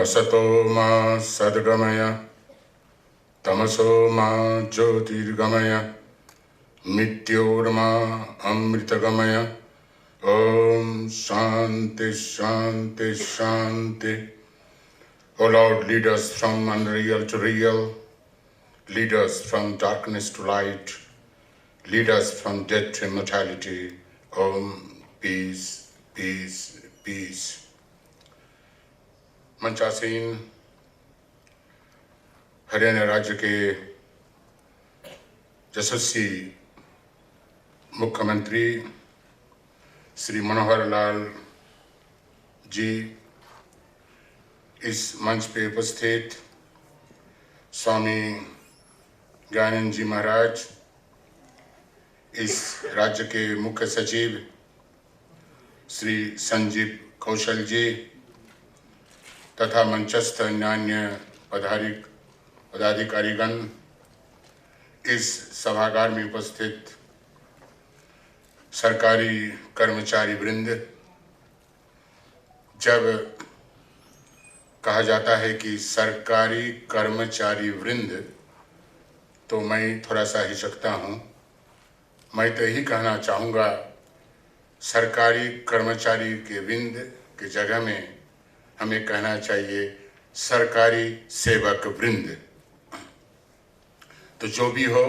असतो मा सद्गमय तमसो मा ज्योतिर्गमय मृत्योर्मा अमृतगमय। ओम शांति शांति शांति। O Lord, lead us from unreal to real, lead us from darkness to light, lead us from death to immortality. Om peace, peace, peace. मंचासीन Haryana राज्य के यशस्वी मुख्यमंत्री श्री मनोहर लाल जी, इस मंच पे उपस्थित स्वामी ज्ञानंद जी महाराज, इस राज्य के मुख्य सचिव श्री संजीव कौशल जी तथा मंचस्थ अन्य पदाधिकारीगण, इस सभागार में उपस्थित सरकारी कर्मचारी वृंद। जब कहा जाता है कि सरकारी कर्मचारी वृंद, तो मैं थोड़ा सा हिचकता हूँ। मैं तो यही कहना चाहूँगा, सरकारी कर्मचारी के वृंद की जगह में हमें कहना चाहिए सरकारी सेवक वृंद। तो जो भी हो,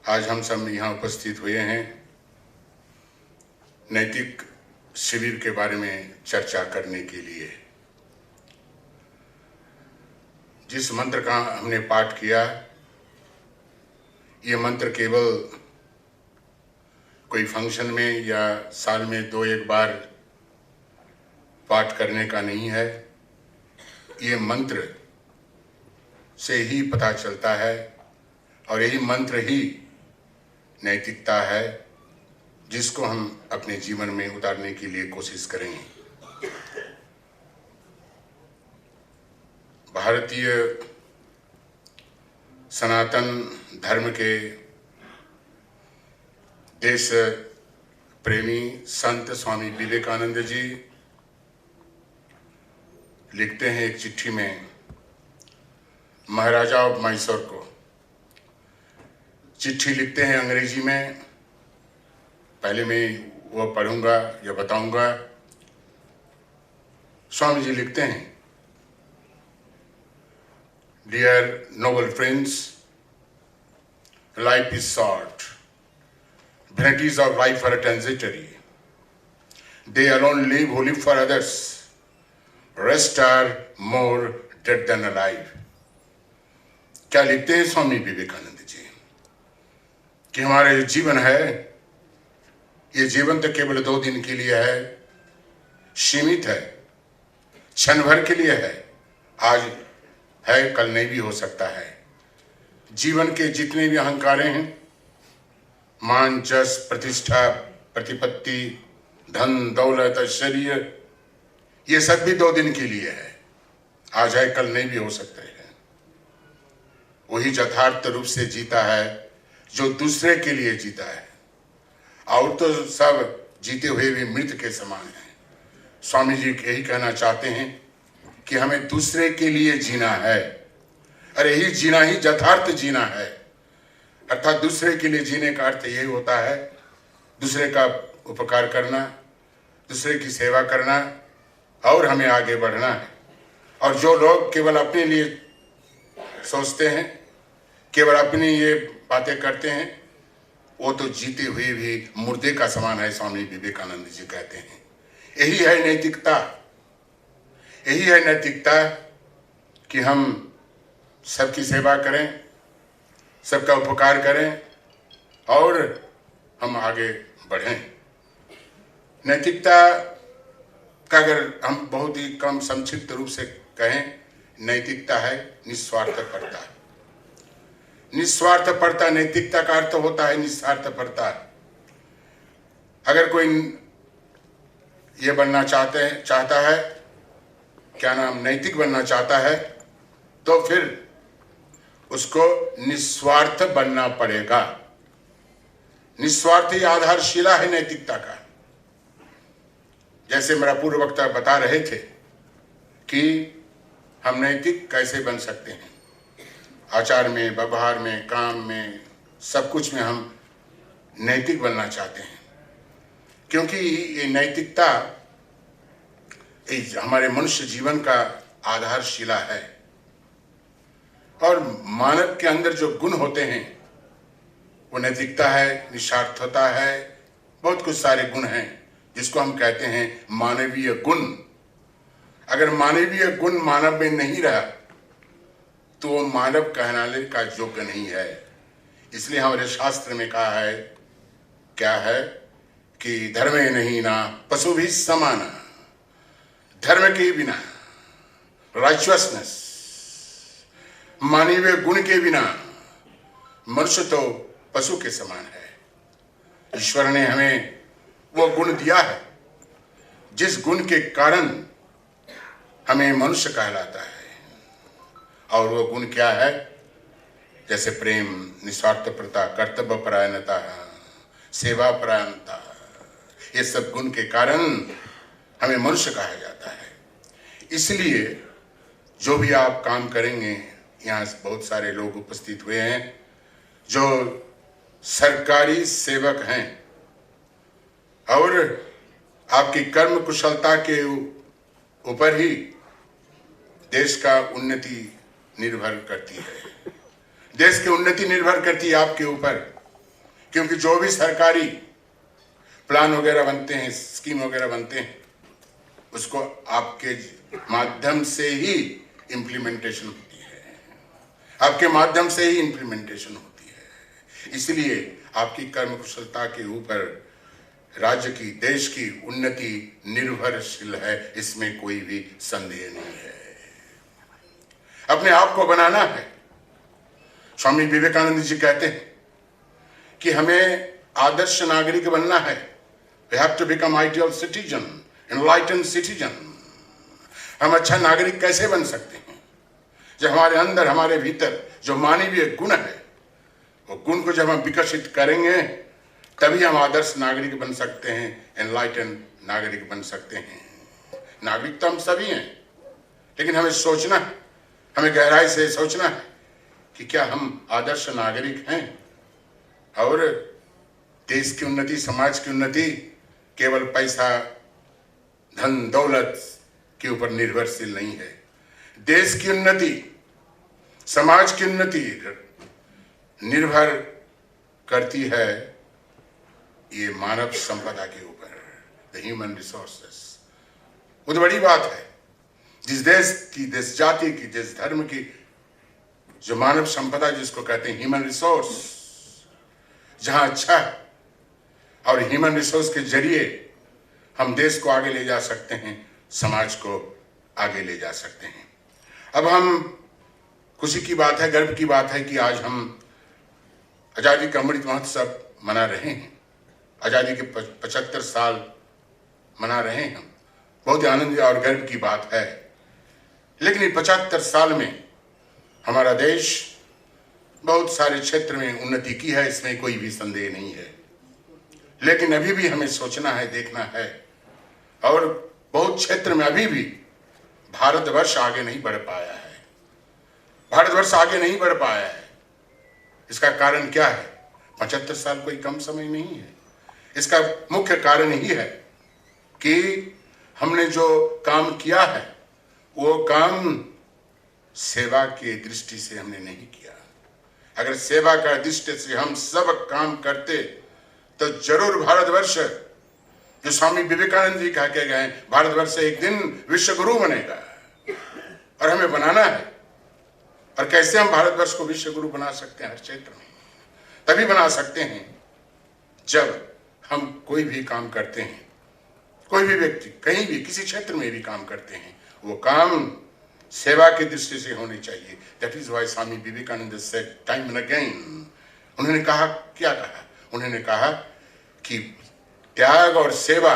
आज हम सब यहाँ उपस्थित हुए हैं नैतिक शिविर के बारे में चर्चा करने के लिए। जिस मंत्र का हमने पाठ किया, ये मंत्र केवल कोई फंक्शन में या साल में 2-1 बार पाठ करने का नहीं है। ये मंत्र से ही पता चलता है और यही मंत्र ही नैतिकता है, जिसको हम अपने जीवन में उतारने के लिए कोशिश करेंगे। भारतीय सनातन धर्म के देश प्रेमी संत स्वामी विवेकानंद जी लिखते हैं एक चिट्ठी में महाराजा ऑफ मैसूर को। चिट्ठी लिखते हैं अंग्रेजी में, पहले मैं वो पढ़ूंगा या बताऊंगा। स्वामी जी लिखते हैं, dear noble friends, life is short, vanities of life are transitory. They alone live who live for others. Rest are more dead than alive. क्या लिखते हैं स्वामी विवेकानंद जी कि हमारा जो जीवन है, ये जीवन तो केवल 2 दिन के लिए है, सीमित है, क्षण भर के लिए है। आज है, कल नहीं भी हो सकता है। जीवन के जितने भी अहंकारें हैं, मान जस प्रतिष्ठा प्रतिपत्ति धन दौलत शरीर, ये सब भी 2 दिन के लिए है। आज है, कल नहीं भी हो सकता है। वही यथार्थ रूप से जीता है जो दूसरे के लिए जीता है, और तो सब जीते हुए भी मृत के समान है। स्वामी जी यही कहना चाहते हैं कि हमें दूसरे के लिए जीना है। अरे यही जीना ही यथार्थ जीना है। अर्थात दूसरे के लिए जीने का अर्थ यही होता है, दूसरे का उपकार करना, दूसरे की सेवा करना, और हमें आगे बढ़ना है। और जो लोग केवल अपने लिए सोचते हैं, केवल अपनी ये बातें करते हैं, वो तो जीते हुए भी मुर्दे का समान है, स्वामी विवेकानंद जी कहते हैं। यही है नैतिकता, यही है नैतिकता कि हम सबकी सेवा करें, सबका उपकार करें और हम आगे बढ़ें। नैतिकता का अगर हम बहुत ही कम संक्षिप्त रूप से कहें, नैतिकता है निस्वार्थपरता। निस्वार्थपरता नैतिकता का अर्थ होता है निस्वार्थपरता। अगर कोई ये बनना चाहता है, क्या नाम, नैतिक बनना चाहता है, तो फिर उसको निस्वार्थ बनना पड़ेगा। निस्वार्थ ही आधारशिला है नैतिकता का। जैसे मेरा पूर्व वक्ता बता रहे थे कि हम नैतिक कैसे बन सकते हैं। आचार में, व्यवहार में, काम में, सब कुछ में हम नैतिक बनना चाहते हैं, क्योंकि ये नैतिकता हमारे मनुष्य जीवन का आधारशिला है। और मानव के अंदर जो गुण होते हैं वो नैतिकता है, निस्वार्थता है, बहुत कुछ सारे गुण हैं जिसको हम कहते हैं मानवीय गुण। अगर मानवीय गुण मानव में नहीं रहा तो वो मानव कहलाने का योग्य नहीं है। इसलिए हमारे शास्त्र में कहा है, क्या है कि धर्मे नहीं ना पशु भी समाना। धर्म के बिना, राइचुअसनेस, मानवीय गुण के बिना मनुष्य तो पशु के समान है। ईश्वर ने हमें वो गुण दिया है जिस गुण के कारण हमें मनुष्य कहलाता है। और वो गुण क्या है? जैसे प्रेम, निस्वार्थपरता, कर्तव्यपरायणता, सेवा परायणता, ये सब गुण के कारण हमें मनुष्य कहा जाता है। इसलिए जो भी आप काम करेंगे, यहाँ बहुत सारे लोग उपस्थित हुए हैं जो सरकारी सेवक हैं और आपकी कर्म कुशलता के ऊपर ही देश का उन्नति निर्भर करती है। देश की उन्नति निर्भर करती है आपके ऊपर, क्योंकि जो भी सरकारी प्लान वगैरह बनते हैं, स्कीम वगैरह बनते हैं, उसको आपके माध्यम से ही इम्प्लीमेंटेशन होती है, आपके माध्यम से ही इम्प्लीमेंटेशन होती है। इसलिए आपकी कर्म कुशलता के ऊपर राज्य की, देश की उन्नति निर्भरशील है, इसमें कोई भी संदेह नहीं है। अपने आप को बनाना है। स्वामी विवेकानंद जी कहते हैं कि हमें आदर्श नागरिक बनना है। We have to become ideal citizen, enlightened citizen। हम अच्छा नागरिक कैसे बन सकते हैं? जब हमारे अंदर, हमारे भीतर जो मानवीय गुण है, वो गुण को जब हम विकसित करेंगे तभी हम आदर्श नागरिक बन सकते हैं, एनलाइटेंड नागरिक बन सकते हैं। नागरिक तो हम सभी हैं, लेकिन हमें सोचना है, हमें गहराई से सोचना है कि क्या हम आदर्श नागरिक हैं। और देश की उन्नति, समाज की उन्नति केवल पैसा, धन दौलत के ऊपर निर्भरशील नहीं है। देश की उन्नति, समाज की उन्नति निर्भर करती है ये मानव संपदा के ऊपर, द ह्यूमन रिसोर्सेस। बहुत बड़ी बात है। जिस देश की, जिस जाति की, जिस धर्म की जो मानव संपदा जिसको कहते हैं ह्यूमन रिसोर्स, जहां अच्छा है, और ह्यूमन रिसोर्स के जरिए हम देश को आगे ले जा सकते हैं, समाज को आगे ले जा सकते हैं। अब हम, खुशी की बात है, गर्व की बात है कि आज हम आज़ादी का अमृत महोत्सव मना रहे हैं। आज़ादी के 75 साल मना रहे हैं हम। बहुत आनंद और गर्व की बात है। लेकिन 75 साल में हमारा देश बहुत सारे क्षेत्र में उन्नति की है, इसमें कोई भी संदेह नहीं है। लेकिन अभी भी हमें सोचना है, देखना है, और बहुत क्षेत्र में अभी भी भारतवर्ष आगे नहीं बढ़ पाया है। भारतवर्ष आगे नहीं बढ़ पाया है। इसका कारण क्या है? 75 साल कोई कम समय नहीं है। इसका मुख्य कारण ही है कि हमने जो काम किया है वो काम सेवा की दृष्टि से हमने नहीं किया। अगर सेवा का दृष्टि से हम सब काम करते तो जरूर भारतवर्ष, जो स्वामी विवेकानंद जी कह के गए, भारतवर्ष एक दिन विश्व गुरु बनेगा। और हमें बनाना है। और कैसे हम भारतवर्ष को विश्व गुरु बना सकते हैं? हर क्षेत्र में तभी बना सकते हैं जब हम कोई भी काम करते हैं, कोई भी व्यक्ति कहीं भी किसी क्षेत्र में भी काम करते हैं, वो काम सेवा की दृष्टि से होनी चाहिए। That is why Swami Vivekananda said time and again. उन्होंने कहा, क्या कहा? उन्होंने कहा कि त्याग और सेवा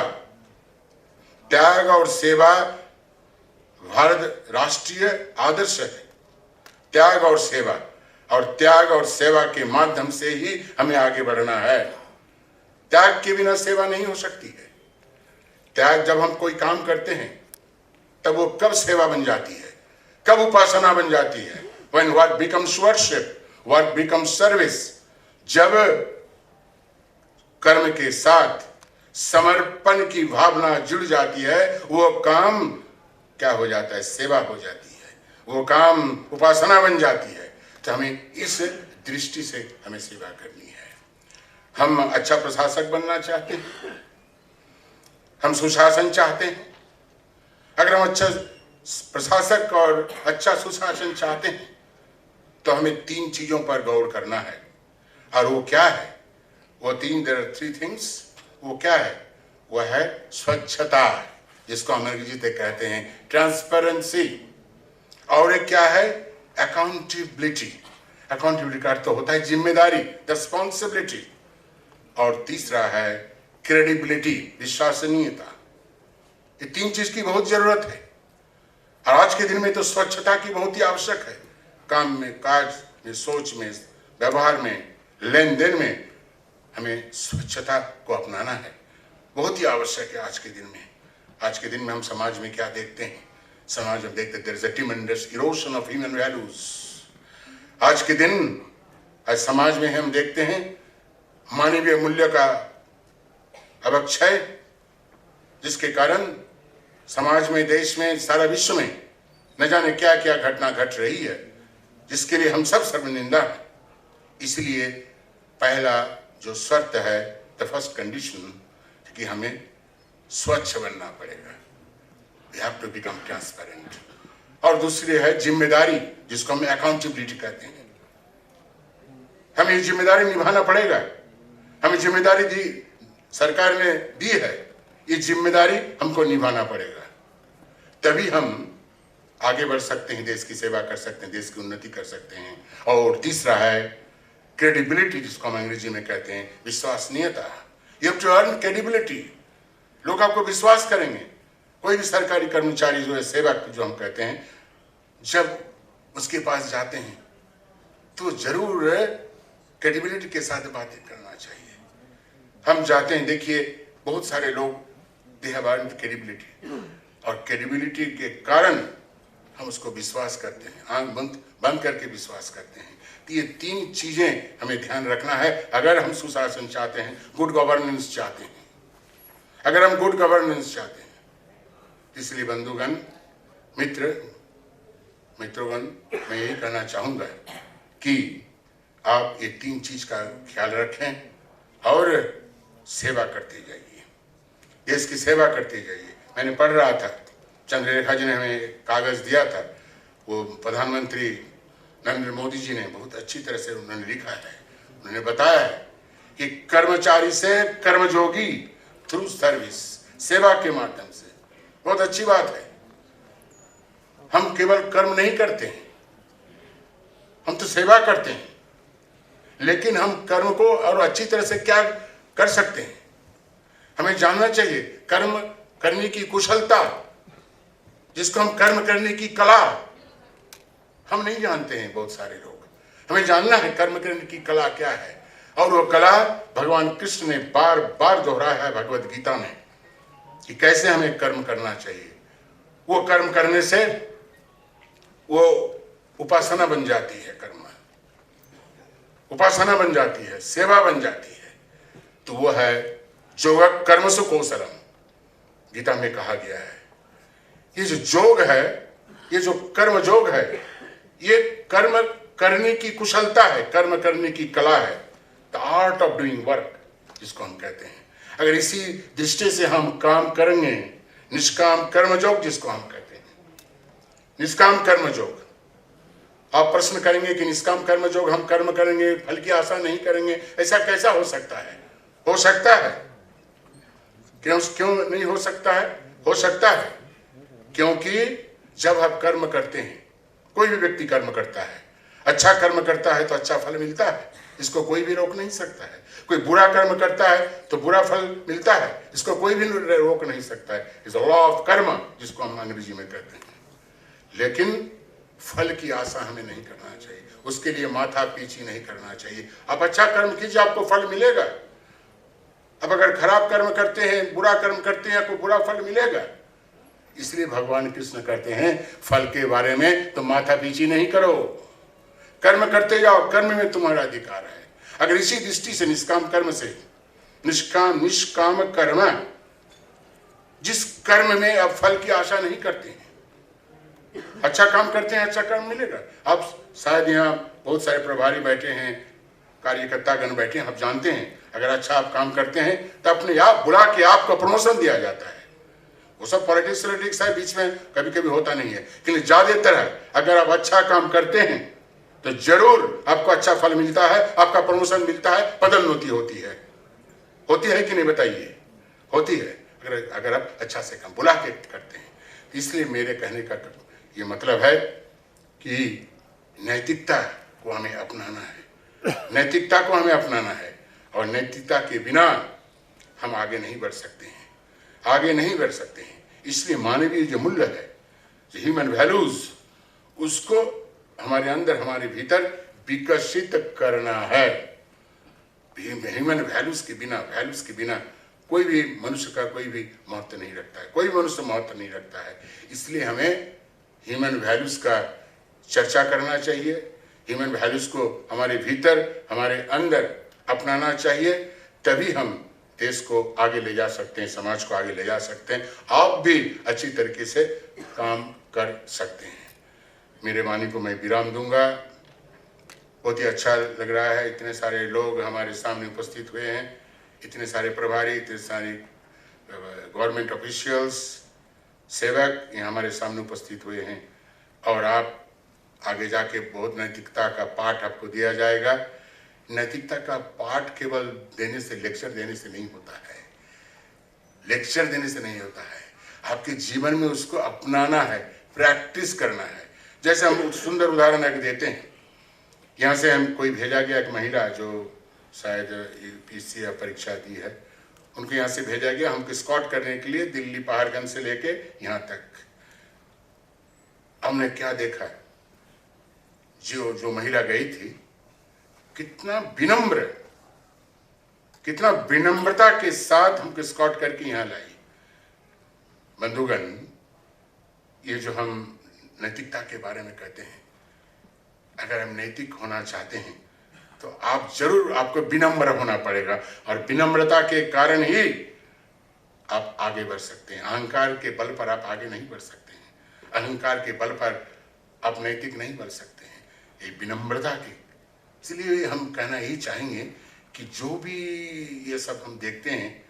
भारत राष्ट्रीय आदर्श है। त्याग और सेवा, और त्याग और सेवा के माध्यम से ही हमें आगे बढ़ना है। त्याग के बिना सेवा नहीं हो सकती है। त्याग, जब हम कोई काम करते हैं तब वो कब सेवा बन जाती है, कब उपासना बन जाती है? When work becomes worship, work becomes service. जब कर्म के साथ समर्पण की भावना जुड़ जाती है, वो काम क्या हो जाता है? सेवा हो जाती है, वो काम उपासना बन जाती है। तो हमें इस दृष्टि से हमें सेवा करनी है। हम अच्छा प्रशासक बनना चाहते हैं, हम सुशासन चाहते हैं। अगर हम अच्छा प्रशासक और अच्छा सुशासन चाहते हैं तो हमें 3 चीजों पर गौर करना है। और वो क्या है? वो 3, देयर आर 3 थिंग्स। वो क्या है? वो है स्वच्छता, जिसको हम अंग्रेजी में कहते हैं ट्रांसपेरेंसी। और एक क्या है? अकाउंटेबिलिटी। अकाउंटेबिलिटी का अर्थ तो होता है जिम्मेदारी, रिस्पॉन्सिबिलिटी। और तीसरा है क्रेडिबिलिटी, विश्वसनीयता। ये 3 चीज की बहुत जरूरत है। और आज के दिन में तो स्वच्छता की बहुत ही आवश्यक है। काम में, काज में, सोच में, व्यवहार में, लेन देन में हमें स्वच्छता को अपनाना है। बहुत ही आवश्यक है आज के दिन में। आज के दिन में हम समाज में क्या देखते हैं? समाज में देखते there is a tremendous erosion of human values. आज के दिन आज समाज में हम देखते हैं मानवीय मूल्य का अवक्षय, जिसके कारण समाज में, देश में, सारा विश्व में न जाने क्या क्या घटना घट रही है, जिसके लिए हम सब सर्वनिंदा हैं। इसलिए पहला जो शर्त है, द फर्स्ट कंडीशन, कि हमें स्वच्छ बनना पड़ेगा। We have to become transparent. और दूसरी है जिम्मेदारी, जिसको हम अकाउंटेबिलिटी कहते हैं। हमें ये जिम्मेदारी निभाना पड़ेगा। हमें जिम्मेदारी दी, सरकार ने दी है, ये जिम्मेदारी हमको निभाना पड़ेगा। तभी हम आगे बढ़ सकते हैं, देश की सेवा कर सकते हैं, देश की उन्नति कर सकते हैं। और तीसरा है क्रेडिबिलिटी, जिसको हम अंग्रेजी में कहते हैं विश्वसनीयता। You have to earn credibility. लोग आपको विश्वास करेंगे। कोई भी सरकारी कर्मचारी जो है, सेवक जो हम कहते हैं, जब उसके पास जाते हैं तो जरूर क्रेडिबिलिटी के साथ बातें करना चाहिए। हम जाते हैं, देखिए बहुत सारे लोग दे हैव अर्न क्रेडिबिलिटी, और क्रेडिबिलिटी के कारण हम उसको विश्वास करते हैं, आंख बंद करके विश्वास करते हैं। तो ये 3 चीजें हमें ध्यान रखना है अगर हम सुशासन चाहते हैं, गुड गवर्नेंस चाहते हैं। अगर हम गुड गवर्नेंस चाहते हैं, इसलिए बंधुगण, मित्रोगण, मैं यही कहना चाहूंगा कि आप ये 3 चीज का ख्याल रखें और सेवा करते जाइए, देश की सेवा करते जाइए। मैंने पढ़ रहा था, चंद्ररेखा जी ने हमें एक कागज दिया था, वो प्रधानमंत्री नरेंद्र मोदी जी ने बहुत अच्छी तरह से उन्होंने लिखा है। उन्होंने बताया है कि कर्मचारी से कर्मयोगी थ्रू सर्विस, सेवा के माध्यम से। बहुत अच्छी बात है। हम केवल कर्म नहीं करते हैं, हम तो सेवा करते हैं, लेकिन हम कर्म को और अच्छी तरह से क्या कर सकते हैं, हमें जानना चाहिए। कर्म करने की कुशलता, जिसको हम कर्म करने की कला, हम नहीं जानते हैं बहुत सारे लोग। हमें जानना है कर्म करने की कला क्या है। और वो कला भगवान कृष्ण ने बार बार दोहराया है भगवत गीता में कि कैसे हमें कर्म करना चाहिए। वो कर्म करने से वो उपासना बन जाती है, कर्म उपासना बन जाती है, सेवा बन जाती है। तो वो है योग कर्मसु कौशलम, गीता में कहा गया है। ये जो योग है, ये जो कर्म योग है, ये कर्म करने की कुशलता है, कर्म करने की कला है, the art of doing work, जिसको हम कहते हैं। अगर इसी दृष्टि से हम काम करेंगे, निष्काम कर्मयोग जिसको हम कहते हैं, निष्काम कर्मयोग। आप प्रश्न करेंगे कि निष्काम कर्मयोग हम कर्म करेंगे, फल की आशा नहीं करेंगे, ऐसा कैसा हो सकता है? हो सकता है। क्यों नहीं हो सकता है? हो सकता है क्योंकि जब हम कर्म करते हैं, कोई भी व्यक्ति कर्म करता है, अच्छा कर्म करता है तो अच्छा फल मिलता है, इसको कोई भी रोक नहीं सकता है। कोई बुरा कर्म करता है तो बुरा फल मिलता है, इसको कोई भी रोक नहीं सकता है। इट्स लॉ ऑफ कर्म, जिसको हम अंग्रेजी में कहते हैं। लेकिन फल की आशा हमें नहीं करना चाहिए, उसके लिए माथा पीछी नहीं करना चाहिए। आप अच्छा कर्म कीजिए, आपको फल मिलेगा। अब अगर खराब कर्म करते हैं, बुरा कर्म करते हैं, आपको बुरा फल मिलेगा। इसलिए भगवान कृष्ण कहते हैं फल के बारे में तो माथा पीछी नहीं करो, कर्म करते जाओ, कर्म में तुम्हारा अधिकार है। अगर इसी दृष्टि से निष्काम कर्म से, निष्काम कर्म, जिस कर्म में अब फल की आशा नहीं करते हैं, अच्छा काम करते हैं अच्छा कर्म मिलेगा। अब शायद यहाँ बहुत सारे प्रभारी बैठे हैं, कार्यकर्तागण बैठे हैं, आप जानते हैं अगर अच्छा आप काम करते हैं तो अपने आप बुला के आपको प्रमोशन दिया जाता है। वो सब पॉलिटिक्स है, बीच में कभी कभी होता नहीं है, लेकिन ज्यादातर अगर आप अच्छा काम करते हैं तो जरूर आपको अच्छा फल मिलता है, आपका प्रमोशन मिलता है, पदोन्नति होती है कि नहीं बताइए? होती है अगर आप अच्छा से काम बुला के करते हैं। इसलिए मेरे कहने का ये मतलब है कि नैतिकता को हमें अपनाना है, नैतिकता को हमें अपनाना है, और नैतिकता के बिना हम आगे नहीं बढ़ सकते हैं, आगे नहीं बढ़ सकते हैं। इसलिए मानवीय जो मूल्य है, जो ह्यूमन वैल्यूज, उसको हमारे अंदर, हमारे भीतर विकसित करना है। ह्यूमन वैल्यूज के बिना कोई भी मनुष्य का कोई भी महत्व नहीं रखता है, कोई मनुष्य महत्व नहीं रखता है। इसलिए हमें ह्यूमन वैल्यूज का चर्चा करना चाहिए, ह्यूमन वैल्यूज को हमारे भीतर, हमारे अंदर अपनाना चाहिए, तभी हम देश को आगे ले जा सकते हैं, समाज को आगे ले जा सकते हैं, आप भी अच्छी तरीके से काम कर सकते हैं। मेरे वाणी को मैं विराम दूंगा। बहुत ही अच्छा लग रहा है, इतने सारे लोग हमारे सामने उपस्थित हुए हैं, इतने सारे प्रभारी, इतने सारे गवर्नमेंट ऑफिशियल्स, सेवक यहाँ हमारे सामने उपस्थित हुए हैं, और आप आगे जाके बहुत नैतिकता का पाठ आपको दिया जाएगा। नैतिकता का पाठ केवल देने से, लेक्चर देने से नहीं होता है, लेक्चर देने से नहीं होता है, आपके जीवन में उसको अपनाना है, प्रैक्टिस करना है। जैसे हम सुंदर उदाहरण एक देते हैं, यहाँ से हम कोई भेजा गया, एक महिला जो शायद यूपीएससी या परीक्षा दी है, उनको यहाँ से भेजा गया हमको स्कॉट करने के लिए, दिल्ली पहाड़गंज से लेके यहाँ तक। हमने क्या देखा, जो महिला गई थी, कितना विनम्रता के साथ हमको स्कॉट करके यहाँ लाई। बंधुगण, ये जो हम नैतिकता के बारे में कहते हैं, अगर हम नैतिक होना चाहते हैं तो आप जरूर, आपको विनम्र होना पड़ेगा, और विनम्रता के कारण ही आप आगे बढ़ सकते हैं। अहंकार के बल पर आप आगे नहीं बढ़ सकते हैं, अहंकार के बल पर आप नैतिक नहीं बन सकते हैं, ये विनम्रता की। इसलिए हम कहना ही चाहेंगे कि जो भी ये सब हम देखते हैं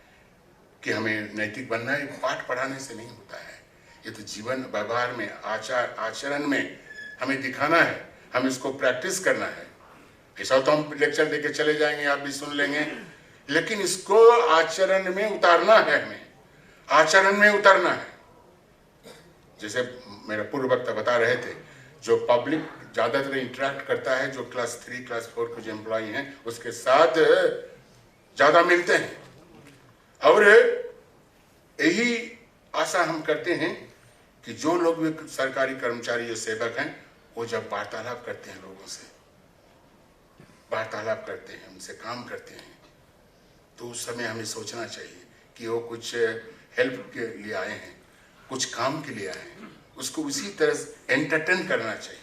कि हमें नैतिक बनना है, पाठ पढ़ाने से नहीं होता है, ये तो जीवन व्यवहार में, आचरण में हमें दिखाना है, हम इसको प्रैक्टिस करना है। ऐसा तो हम लेक्चर देके चले जाएंगे, आप भी सुन लेंगे, लेकिन इसको आचरण में उतारना है, हमें आचरण में उतारना है। जैसे मेरा पूर्व वक्ता बता रहे थे, जो पब्लिक ज्यादातर इंटरेक्ट करता है, जो क्लास 3 क्लास 4 के जो एम्प्लॉय हैं उसके साथ ज्यादा मिलते हैं, और यही आशा हम करते हैं कि जो लोग भी सरकारी कर्मचारी या सेवक हैं, वो जब वार्तालाप करते हैं, लोगों से वार्तालाप करते हैं, उनसे काम करते हैं, तो उस समय हमें सोचना चाहिए कि वो कुछ हेल्प के लिए आए हैं, कुछ काम के लिए आए हैं, उसको उसी तरह एंटरटेन करना चाहिए,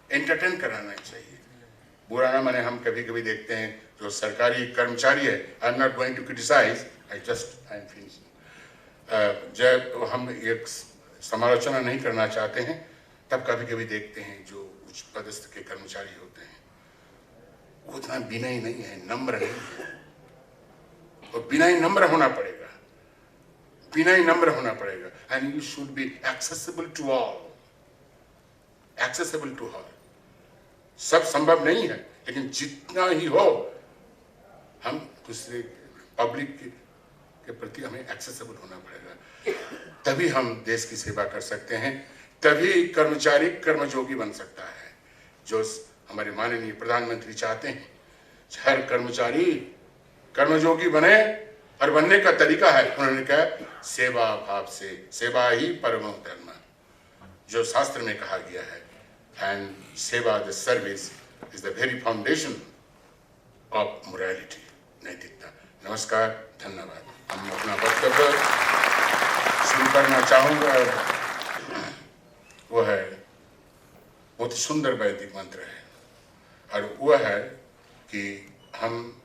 एंटरटेन कराना चाहिए। बुरा ना माने, हम कभी कभी देखते हैं जो सरकारी कर्मचारी है, I am not going to criticise, I am finishing, जब हम एक समालोचना नहीं करना चाहते हैं, तब कभी कभी देखते हैं जो उच्च पदस्थ के कर्मचारी होते हैं, वो उतना विनयी नहीं है, नम्र नहीं है, और विनयी नम्र होना पड़ेगा, विनयी नम्र होना पड़ेगा, and you should be accessible to all, accessible to all. सब संभव नहीं है, लेकिन जितना ही हो, हम दूसरे पब्लिक के प्रति हमें एक्सेसिबल होना पड़ेगा, तभी हम देश की सेवा कर सकते हैं, तभी कर्मचारी कर्मयोगी बन सकता है, जो हमारे माननीय प्रधानमंत्री चाहते हैं। हर कर्मचारी कर्मयोगी बने, और बनने का तरीका है, उन्होंने कहा सेवा भाव से, सेवा ही परमो धर्म, जो शास्त्र में कहा गया है, एंड सेवा, the service is the very foundation of morality, नैतिकता। नमस्कार, धन्यवाद। हम अपना वक्तव्य शुरू करना चाहूँगा। वो है बहुत सुंदर वैदिक मंत्र है, और वह है कि हम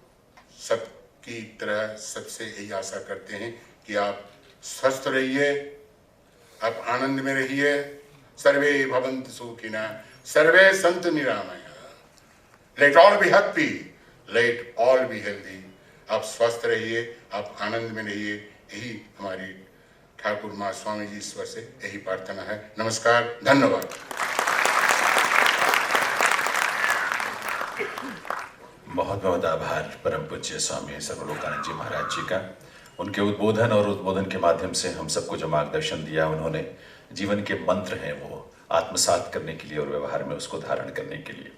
सबकी तरह सबसे यही आशा करते हैं कि आप स्वस्थ रहिए, आप आनंद में रहिए। सर्वे भवन्तु सुखिनः, सर्वे सन्तु निरामया, let all be happy, let all be healthy. आप स्वस्थ रहिए, आप आनंद में रहिए, यही हमारी ठाकुर माँ स्वामी जी ईश्वर से यही प्रार्थना है। नमस्कार, धन्यवाद। बहुत बहुत आभार परम पूज्य स्वामी सर्वलोकानंद जी महाराज जी का। उनके उद्बोधन और उद्बोधन के माध्यम से हम सबको जो मार्गदर्शन दिया, उन्होंने जीवन के मंत्र हैं वो आत्मसात करने के लिए और व्यवहार में उसको धारण करने के लिए।